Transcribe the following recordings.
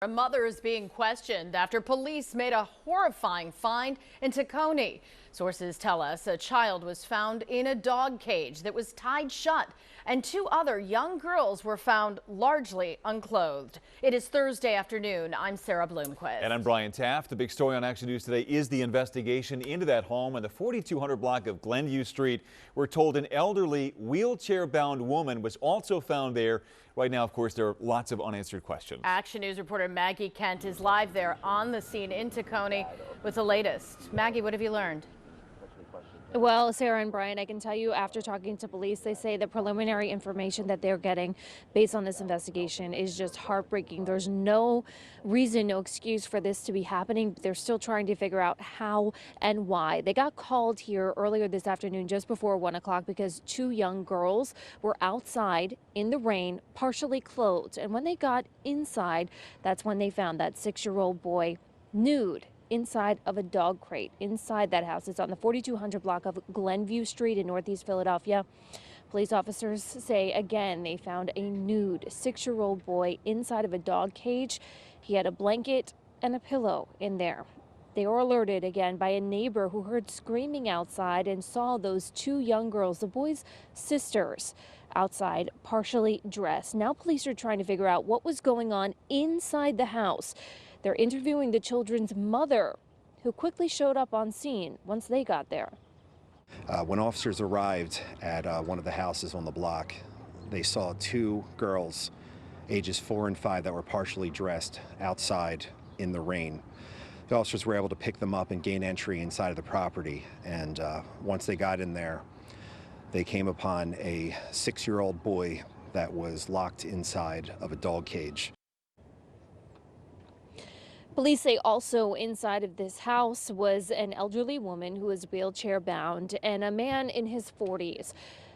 A mother is being questioned after police made a horrifying find in Tacony. Sources tell us a child was found in a dog cage that was tied shut, and two other young girls were found largely unclothed. It is Thursday afternoon. I'm Sarah Bloomquist. And I'm Brian Taft. The big story on Action News today is the investigation into that home in the 4200 block of Glenview Street. We're told an elderly wheelchair-bound woman was also found there. Right now, of course, there are lots of unanswered questions. Action News reporter Maggie Kent is live there on the scene in Tacony with the latest. Maggie, what have you learned? Well, Sarah and Brian, I can tell you after talking to police, they say the preliminary information that they're getting based on this investigation is just heartbreaking. There's no reason, no excuse for this to be happening. They're still trying to figure out how and why. They got called here earlier this afternoon just before 1 o'clock because two young girls were outside in the rain, partially clothed. And when they got inside, that's when they found that 6-year-old boy nude inside of a dog crate inside that house. It's on the 4200 block of Glenview Street in Northeast Philadelphia. Police officers say again they found a nude 6-year-old boy inside of a dog cage. He had a blanket and a pillow in there. They were alerted again by a neighbor who heard screaming outside and saw those two young girls, the boy's sisters, outside partially dressed. Now police are trying to figure out what was going on inside the house. They're interviewing the children's mother, who quickly showed up on scene once they got there. When officers arrived at one of the houses on the block, they saw two girls, ages 4 and 5, that were partially dressed outside in the rain. The officers were able to pick them up and gain entry inside of the property. And once they got in there, they came upon a 6-year-old boy that was locked inside of a dog cage. Police say also inside of this house was an elderly woman who was wheelchair bound and a man in his 40s.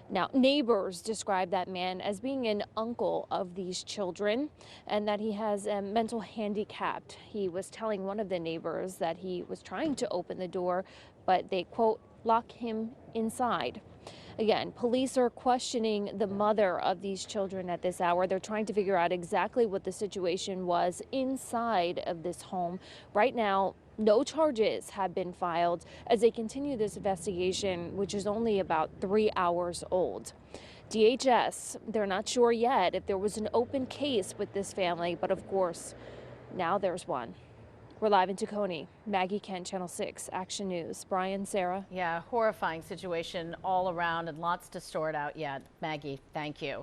Now, neighbors describe that man as being an uncle of these children and that he has a mental handicap. He was telling one of the neighbors that he was trying to open the door, but they, quote, lock him inside. Again, police are questioning the mother of these children at this hour. They're trying to figure out exactly what the situation was inside of this home. Right now, no charges have been filed as they continue this investigation, which is only about 3 hours old. DHS, they're not sure yet if there was an open case with this family, but of course, now there's one. We're live in Tacony. Maggie Kent, Channel 6, Action News. Brian, Sarah. Yeah, horrifying situation all around and lots to sort out yet. Maggie, thank you.